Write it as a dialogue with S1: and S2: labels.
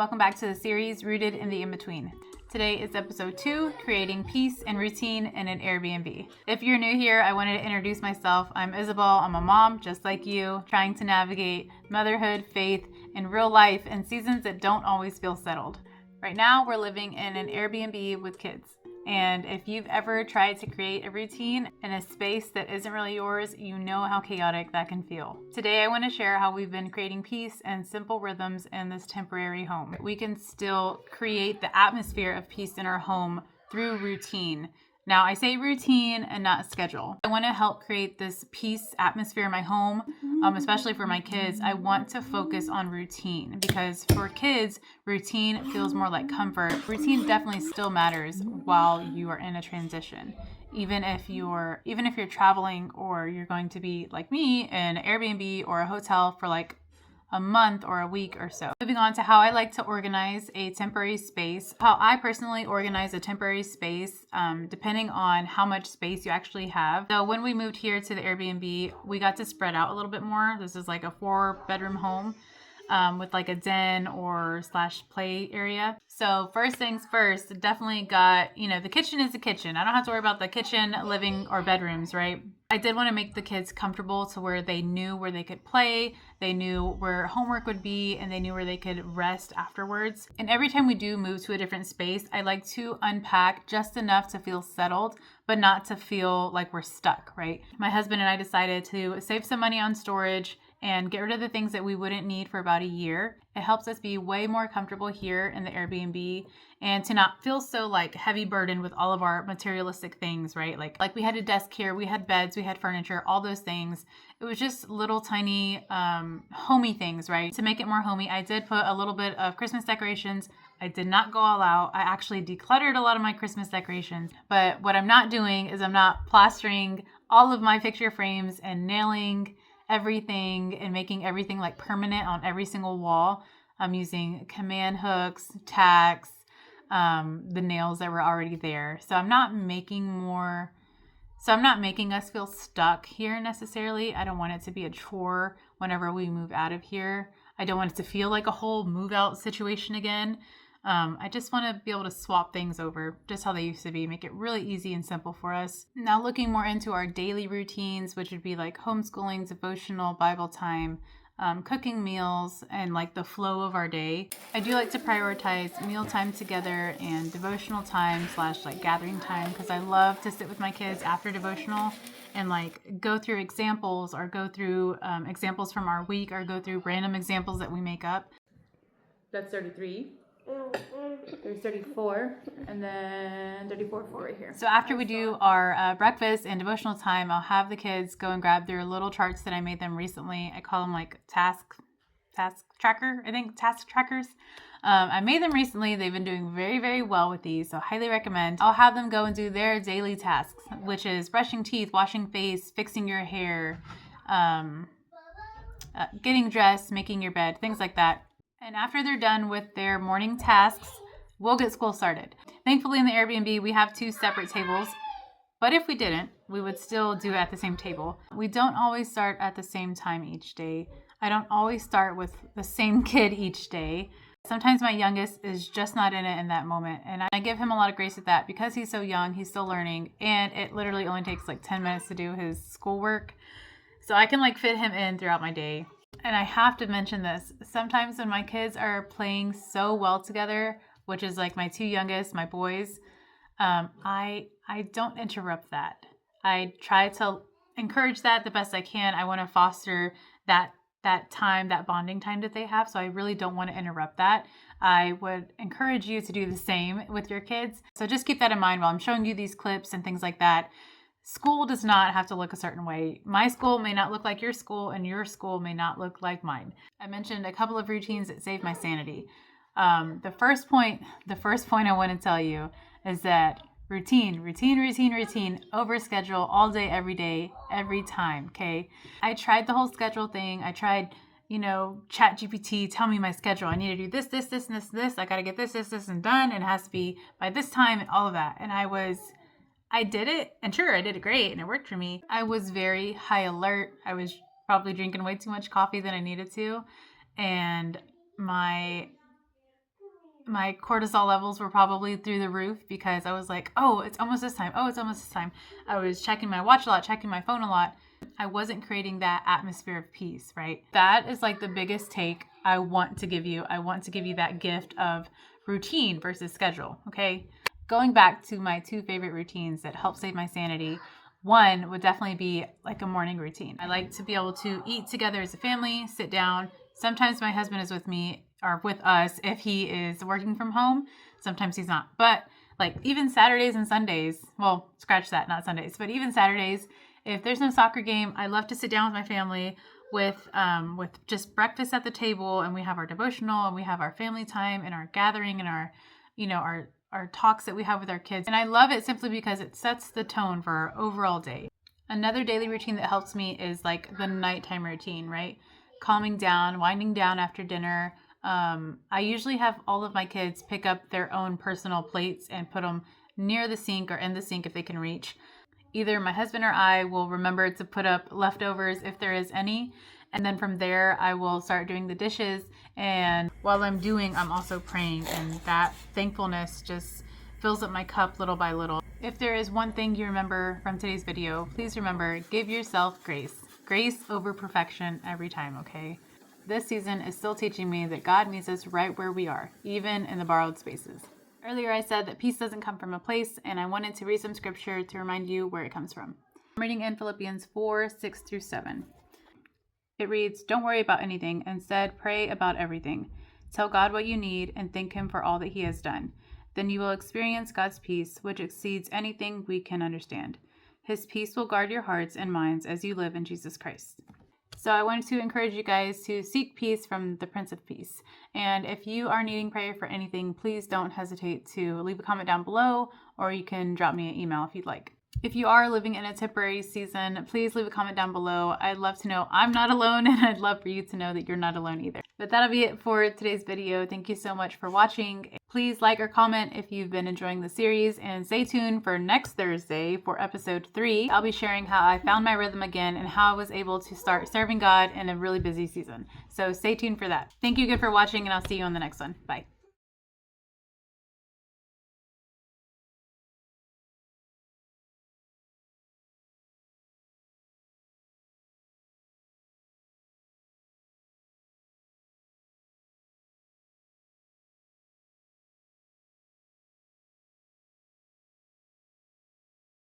S1: welcome back to the series Rooted in the In-Between. Today is episode 2, Creating Peace and Routine in an Airbnb. If you're new here, I wanted to introduce myself. I'm Isabel. I'm a mom just like you, trying to navigate motherhood, faith, and real life in seasons that don't always feel settled. Right now, we're living in an Airbnb with kids. And if you've ever tried to create a routine in a space that isn't really yours, you know how chaotic that can feel. Today, I want to share how we've been creating peace and simple rhythms in this temporary home. We can still create the atmosphere of peace in our home through routine. Now, I say routine and not schedule. I want to help create this peace atmosphere in my home, especially for my kids. I want to focus on routine because for kids, routine feels more like comfort. Routine definitely still matters while you are in a transition. Even if you're traveling or you're going to be like me in an Airbnb or a hotel for like a month or a week or so. Moving on to how I like to organize a temporary space. How I personally organize a temporary space, depending on how much space you actually have. So when we moved here to the Airbnb, we got to spread out a little bit more. This is like a 4-bedroom home with like a den or / play area. So first things first, definitely got, the kitchen is the kitchen. I don't have to worry about the kitchen, living, or bedrooms, right? I did want to make the kids comfortable to where they knew where they could play, they knew where homework would be, and they knew where they could rest afterwards. And every time we do move to a different space, I like to unpack just enough to feel settled, but not to feel like we're stuck, right? My husband and I decided to save some money on storage and get rid of the things that we wouldn't need for about a year. It helps us be way more comfortable here in the Airbnb and to not feel so like heavy burdened with all of our materialistic things, right? Like we had a desk here, we had beds, we had furniture, all those things. It was just little tiny homey things, right? To make it more homey, I did put a little bit of Christmas decorations. I did not go all out. I actually decluttered a lot of my Christmas decorations. But what I'm not doing is I'm not plastering all of my picture frames and nailing everything and making everything like permanent on every single wall. I'm using command hooks, tacks, the nails that were already there. So I'm not making us feel stuck here necessarily. I don't want it to be a chore whenever we move out of here. I don't want it to feel like a whole move out situation again. I just want to be able to swap things over just how they used to be, make it really easy and simple for us. Now looking more into our daily routines, which would be like homeschooling, devotional, Bible time, cooking meals, and like the flow of our day. I do like to prioritize meal time together and devotional time / like gathering time because I love to sit with my kids after devotional and like go through examples or go through examples from our week or go through random examples that we make up. That's 33. There's 34 and then 34 right here. So after we do our breakfast and devotional time, I'll have the kids go and grab their little charts that I made them recently. I call them like task trackers. I made them recently. They've been doing very, very well with these, so highly recommend. I'll have them go and do their daily tasks, which is brushing teeth, washing face, fixing your hair, getting dressed, making your bed, things like that. And after they're done with their morning tasks, we'll get school started. Thankfully, in the Airbnb, we have 2 separate tables. But if we didn't, we would still do it at the same table. We don't always start at the same time each day. I don't always start with the same kid each day. Sometimes my youngest is just not in it in that moment. And I give him a lot of grace with that because he's so young, he's still learning. And it literally only takes like 10 minutes to do his schoolwork. So I can like fit him in throughout my day. And I have to mention this. Sometimes when my kids are playing so well together, which is like my 2 youngest, my boys, I don't interrupt that. I try to encourage that the best I can. I want to foster that time, that bonding time that they have. So I really don't want to interrupt that. I would encourage you to do the same with your kids. So just keep that in mind while I'm showing you these clips and things like that. School does not have to look a certain way. My school may not look like your school, and your school may not look like mine. I mentioned a couple of routines that save my sanity. The first point I want to tell you is that routine, over schedule all day, every day, every time, okay? I tried the whole schedule thing. I tried, Chat GPT, tell me my schedule. I need to do this, and this. I got to get this, and done, and it has to be by this time and all of that. And I did it, and sure, I did it great, and it worked for me. I was very high alert. I was probably drinking way too much coffee than I needed to, and my My cortisol levels were probably through the roof because I was like, oh, it's almost this time. Oh, it's almost this time. I was checking my watch a lot, checking my phone a lot. I wasn't creating that atmosphere of peace, right? That is like the biggest take I want to give you. I want to give you that gift of routine versus schedule, okay? Going back to my 2 favorite routines that help save my sanity, one would definitely be like a morning routine. I like to be able to eat together as a family, sit down. Sometimes my husband is with me or with us if he is working from home. Sometimes he's not. But like even Saturdays and Sundays, well, scratch that, not Sundays, but even Saturdays, if there's no soccer game, I love to sit down with my family with just breakfast at the table, and we have our devotional and we have our family time and our gathering and our, our talks that we have with our kids. And I love it simply because it sets the tone for our overall day. Another daily routine that helps me is like the nighttime routine, right? Calming down, winding down after dinner. I usually have all of my kids pick up their own personal plates and put them near the sink or in the sink if they can reach. Either my husband or I will remember to put up leftovers if there is any. And then from there, I will start doing the dishes. And while I'm doing, I'm also praying. And that thankfulness just fills up my cup little by little. If there is one thing you remember from today's video, please remember, give yourself grace. Grace over perfection every time, okay? This season is still teaching me that God meets us right where we are, even in the borrowed spaces. Earlier I said that peace doesn't come from a place, and I wanted to read some scripture to remind you where it comes from. I'm reading in Philippians 4:6-7. It reads, "Don't worry about anything. Instead, pray about everything. Tell God what you need and thank Him for all that He has done. Then you will experience God's peace, which exceeds anything we can understand. His peace will guard your hearts and minds as you live in Jesus Christ." So I wanted to encourage you guys to seek peace from the Prince of Peace. And if you are needing prayer for anything, please don't hesitate to leave a comment down below, or you can drop me an email if you'd like. If you are living in a temporary season, please leave a comment down below. I'd love to know I'm not alone, and I'd love for you to know that you're not alone either. But that'll be it for today's video. Thank you so much for watching. Please like or comment if you've been enjoying the series, and stay tuned for next Thursday for episode 3. I'll be sharing how I found my rhythm again and how I was able to start serving God in a really busy season. So stay tuned for that. Thank you again for watching, and I'll see you on the next one. Bye.